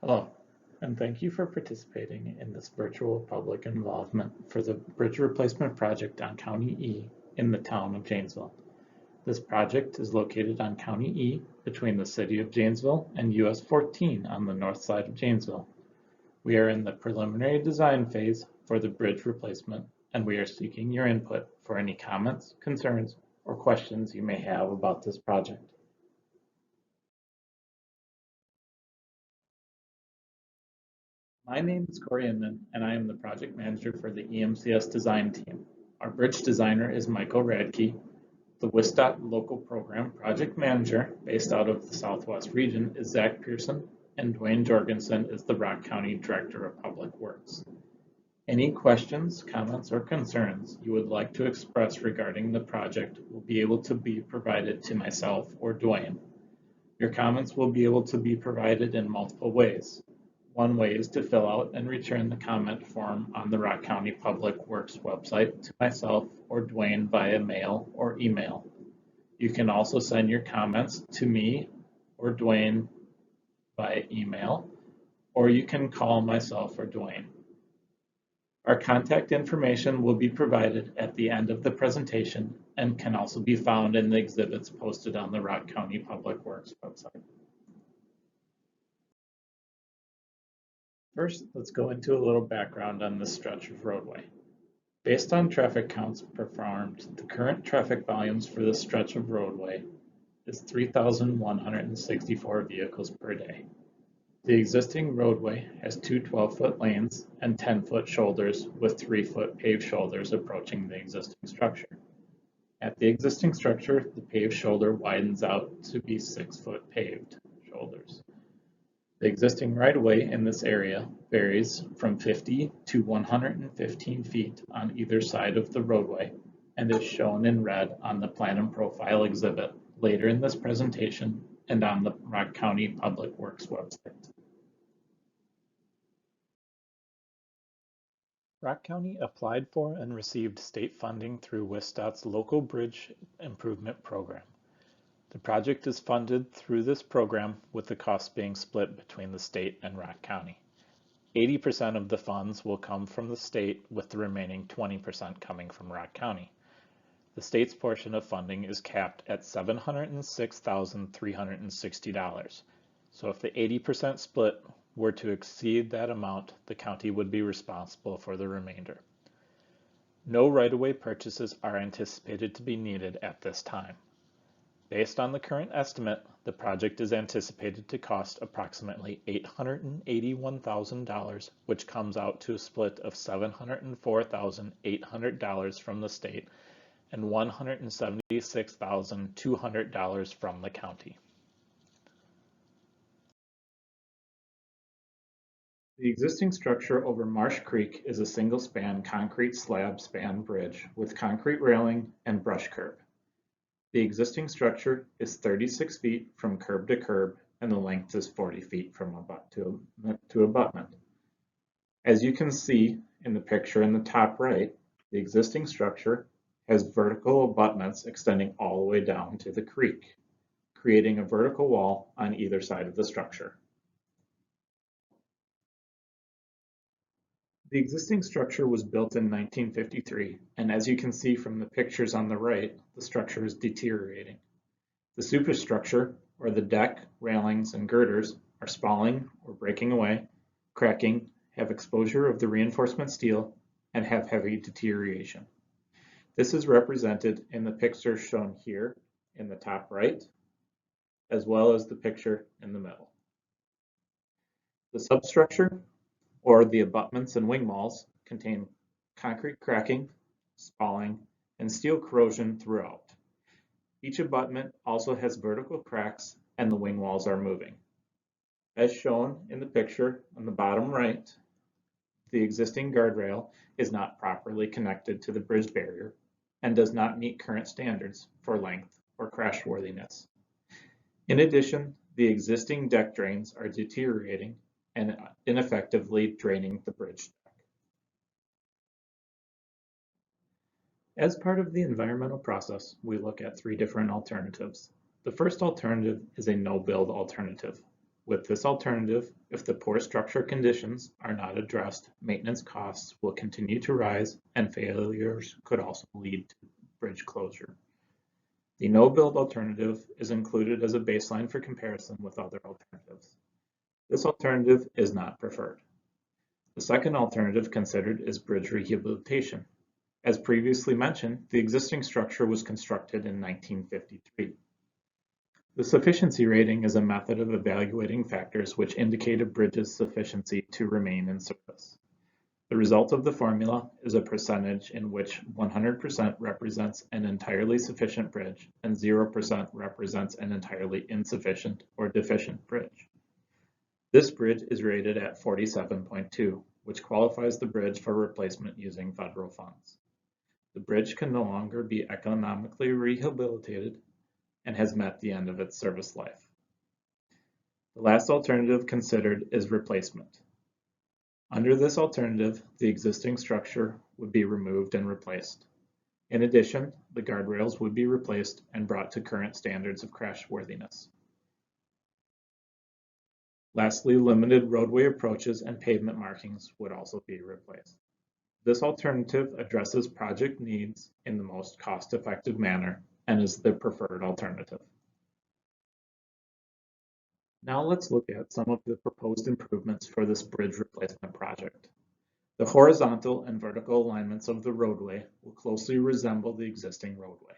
Hello, and thank you for participating in this virtual public involvement for the bridge replacement project on County E in the town of Janesville. This project is located on County E between the city of Janesville and US 14 on the north side of Janesville. We are in the preliminary design phase for the bridge replacement, and we are seeking your input for any comments, concerns, or questions you may have about this project. My name is Corey Inman, and I am the project manager for the EMCS design team. Our bridge designer is Michael Radke. The WISDOT local program project manager, based out of the Southwest region, is Zach Pearson, and Dwayne Jorgensen is the Rock County Director of Public Works. Any questions, comments, or concerns you would like to express regarding the project will be able to be provided to myself or Dwayne. Your comments will be able to be provided in multiple ways. One way is to fill out and return the comment form on the Rock County Public Works website to myself or Dwayne via mail or email. You can also send your comments to me or Dwayne via email, or you can call myself or Dwayne. Our contact information will be provided at the end of the presentation and can also be found in the exhibits posted on the Rock County Public Works website. First, let's go into a little background on this stretch of roadway. Based on traffic counts performed, the current traffic volumes for this stretch of roadway is 3,164 vehicles per day. The existing roadway has two 12-foot lanes and 10-foot shoulders with 3-foot paved shoulders approaching the existing structure. At the existing structure, the paved shoulder widens out to be 6-foot paved shoulders. The existing right-of-way in this area varies from 50 to 115 feet on either side of the roadway and is shown in red on the plan and profile exhibit later in this presentation and on the Rock County Public Works website. Rock County applied for and received state funding through WISDOT's Local Bridge Improvement Program. The project is funded through this program, with the cost being split between the state and Rock County. 80% of the funds will come from the state, with the remaining 20% coming from Rock County. The state's portion of funding is capped at $706,360. So if the 80% split were to exceed that amount, the county would be responsible for the remainder. No right-of-way purchases are anticipated to be needed at this time. Based on the current estimate, the project is anticipated to cost approximately $881,000, which comes out to a split of $704,800 from the state and $176,200 from the county. The existing structure over Marsh Creek is a single-span concrete slab span bridge with concrete railing and brush curb. The existing structure is 36 feet from curb to curb, and the length is 40 feet from to abutment. As you can see in the picture in the top right, the existing structure has vertical abutments extending all the way down to the creek, creating a vertical wall on either side of the structure. The existing structure was built in 1953, and as you can see from the pictures on the right, the structure is deteriorating. The superstructure, or the deck, railings, and girders, are spalling or breaking away, cracking, have exposure of the reinforcement steel, and have heavy deterioration. This is represented in the picture shown here in the top right, as well as the picture in the middle. The substructure, or the abutments and wing walls, contain concrete cracking, spalling, and steel corrosion throughout. Each abutment also has vertical cracks and the wing walls are moving. As shown in the picture on the bottom right, the existing guardrail is not properly connected to the bridge barrier and does not meet current standards for length or crashworthiness. In addition, the existing deck drains are deteriorating and ineffectively draining the bridge deck. As part of the environmental process, we look at 3 different alternatives. The first alternative is a no-build alternative. With this alternative, if the poor structure conditions are not addressed, maintenance costs will continue to rise and failures could also lead to bridge closure. The no-build alternative is included as a baseline for comparison with other alternatives. This alternative is not preferred. The second alternative considered is bridge rehabilitation. As previously mentioned, the existing structure was constructed in 1953. The sufficiency rating is a method of evaluating factors which indicate a bridge's sufficiency to remain in service. The result of the formula is a percentage in which 100% represents an entirely sufficient bridge and 0% represents an entirely insufficient or deficient bridge. This bridge is rated at 47.2, which qualifies the bridge for replacement using federal funds. The bridge can no longer be economically rehabilitated and has met the end of its service life. The last alternative considered is replacement. Under this alternative, the existing structure would be removed and replaced. In addition, the guardrails would be replaced and brought to current standards of crashworthiness. Lastly, limited roadway approaches and pavement markings would also be replaced. This alternative addresses project needs in the most cost-effective manner and is the preferred alternative. Now let's look at some of the proposed improvements for this bridge replacement project. The horizontal and vertical alignments of the roadway will closely resemble the existing roadway.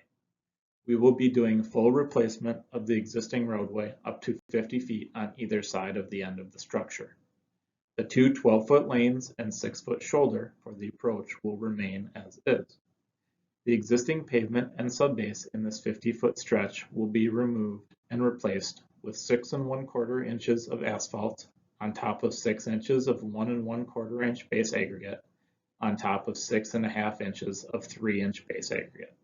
We will be doing full replacement of the existing roadway up to 50 feet on either side of the end of the structure. The two 12-foot lanes and 6-foot shoulder for the approach will remain as is. The existing pavement and subbase in this 50-foot stretch will be removed and replaced with 6 1/4 inches of asphalt on top of 6 inches of 1 1/4 inch base aggregate on top of 6 1/2 inches of 3-inch base aggregate.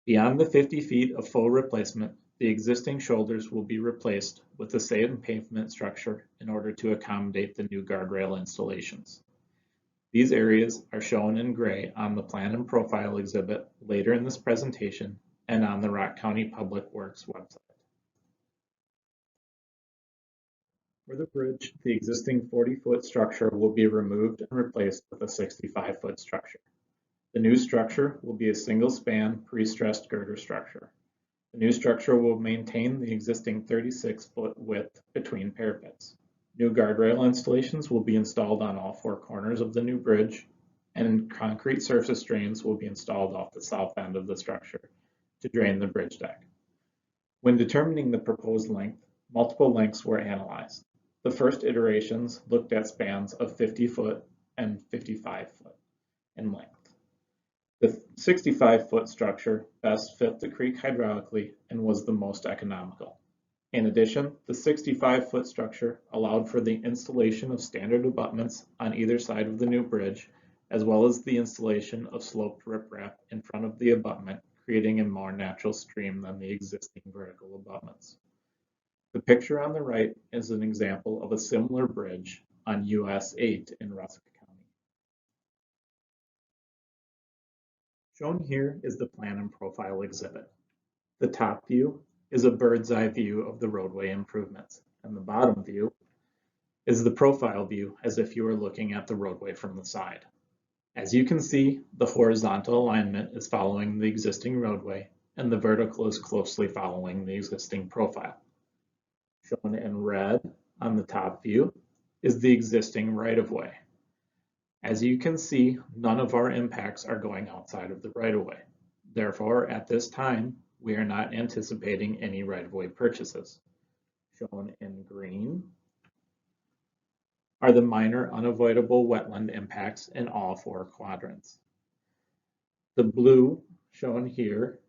Beyond the 50 feet of full replacement, the existing shoulders will be replaced with the same pavement structure in order to accommodate the new guardrail installations. These areas are shown in gray on the plan and profile exhibit later in this presentation and on the Rock County Public Works website. For the bridge, the existing 40-foot structure will be removed and replaced with a 65-foot structure. The new structure will be a single-span pre-stressed girder structure. The new structure will maintain the existing 36-foot width between parapets. New guardrail installations will be installed on all 4 corners of the new bridge, and concrete surface drains will be installed off the south end of the structure to drain the bridge deck. When determining the proposed length, multiple lengths were analyzed. The first iterations looked at spans of 50 foot and 55 foot in length. The 65-foot structure best fit the creek hydraulically and was the most economical. In addition, the 65-foot structure allowed for the installation of standard abutments on either side of the new bridge, as well as the installation of sloped riprap in front of the abutment, creating a more natural stream than the existing vertical abutments. The picture on the right is an example of a similar bridge on US 8 in Rusk County. Shown here is the plan and profile exhibit. The top view is a bird's eye view of the roadway improvements, and the bottom view is the profile view as if you were looking at the roadway from the side. As you can see, the horizontal alignment is following the existing roadway, and the vertical is closely following the existing profile. Shown in red on the top view is the existing right-of-way. As you can see, none of our impacts are going outside of the right-of-way. Therefore, at this time, we are not anticipating any right-of-way purchases. Shown in green are the minor unavoidable wetland impacts in all 4 quadrants. The blue shown here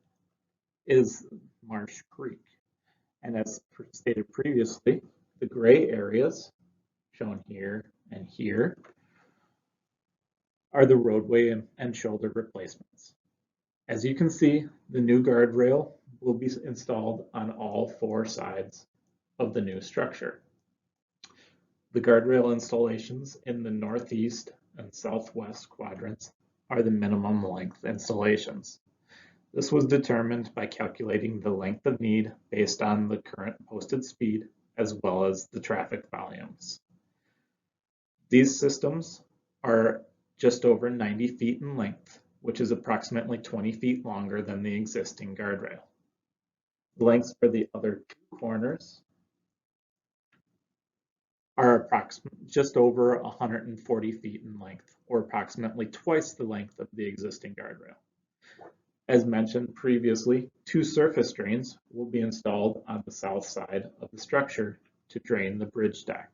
is Marsh Creek. And as stated previously, the gray areas shown here and here are the roadway and shoulder replacements. As you can see, the new guardrail will be installed on all 4 sides of the new structure. The guardrail installations in the northeast and southwest quadrants are the minimum length installations. This was determined by calculating the length of need based on the current posted speed as well as the traffic volumes. These systems are just over 90 feet in length, which is approximately 20 feet longer than the existing guardrail. The lengths for the other two corners are approximately just over 140 feet in length, or approximately twice the length of the existing guardrail. As mentioned previously, two surface drains will be installed on the south side of the structure to drain the bridge deck.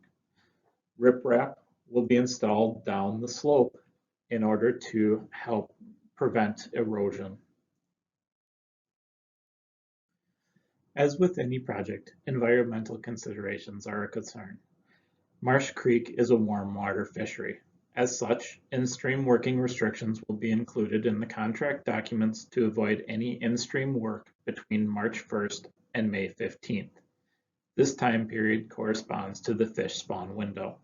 Riprap will be installed down the slope in order to help prevent erosion. As with any project, environmental considerations are a concern. Marsh Creek is a warm water fishery. As such, in-stream working restrictions will be included in the contract documents to avoid any in-stream work between March 1st and May 15th. This time period corresponds to the fish spawn window.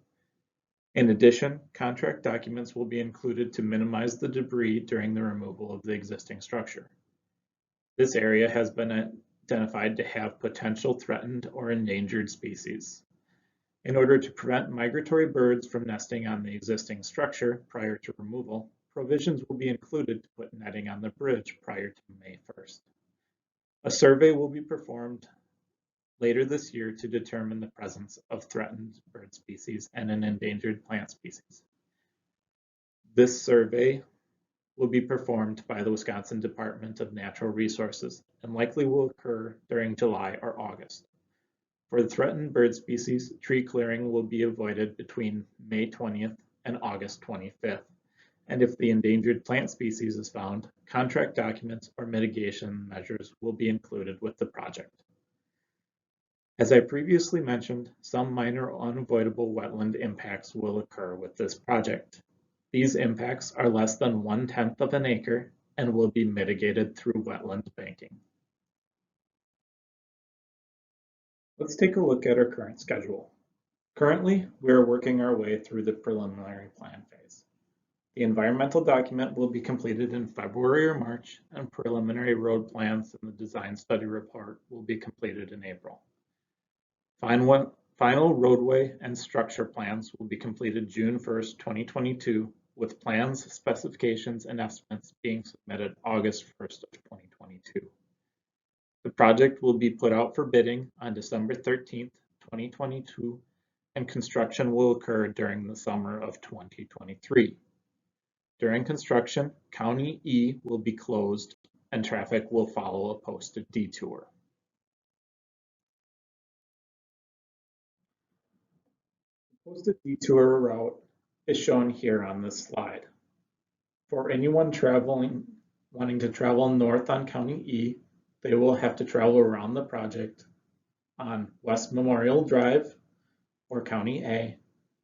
In addition, contract documents will be included to minimize the debris during the removal of the existing structure. This area has been identified to have potential threatened or endangered species. In order to prevent migratory birds from nesting on the existing structure prior to removal, provisions will be included to put netting on the bridge prior to May 1st. A survey will be performed later this year to determine the presence of threatened bird species and an endangered plant species. This survey will be performed by the Wisconsin Department of Natural Resources and likely will occur during July or August. For the threatened bird species, tree clearing will be avoided between May 20th and August 25th. And if the endangered plant species is found, contract documents or mitigation measures will be included with the project. As I previously mentioned, some minor unavoidable wetland impacts will occur with this project. These impacts are less than 1/10 of an acre and will be mitigated through wetland banking. Let's take a look at our current schedule. Currently, we are working our way through the preliminary plan phase. The environmental document will be completed in February or March, and preliminary road plans and the design study report will be completed in April. Final roadway and structure plans will be completed June 1st, 2022, with plans, specifications, and estimates being submitted August 1st of 2022. The project will be put out for bidding on December 13th, 2022, and construction will occur during the summer of 2023. During construction, County E will be closed and traffic will follow a posted detour. The posted detour route is shown here on this slide. For anyone wanting to travel north on County E, they will have to travel around the project on West Memorial Drive or County A,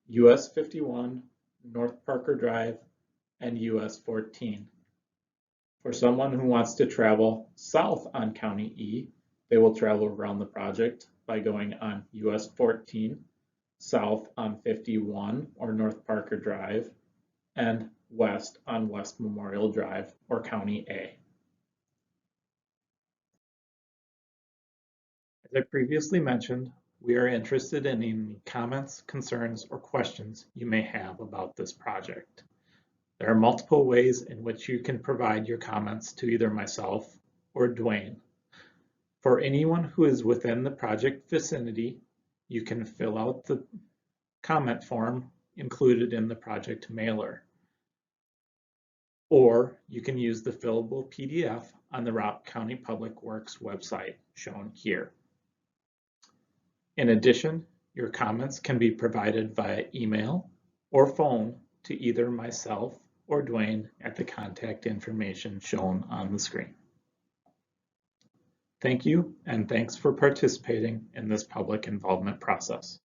US 51, North Parker Drive, and US 14. For someone who wants to travel south on County E, they will travel around the project by going on US 14, south on 51 or North Parker Drive, and west on West Memorial Drive or County A. As I previously mentioned, we are interested in any comments, concerns, or questions you may have about this project. There are multiple ways in which you can provide your comments to either myself or Dwayne. For anyone who is within the project vicinity, you can fill out the comment form included in the project mailer. Or you can use the fillable PDF on the Rock County Public Works website shown here. In addition, your comments can be provided via email or phone to either myself or Dwayne at the contact information shown on the screen. Thank you, and thanks for participating in this public involvement process.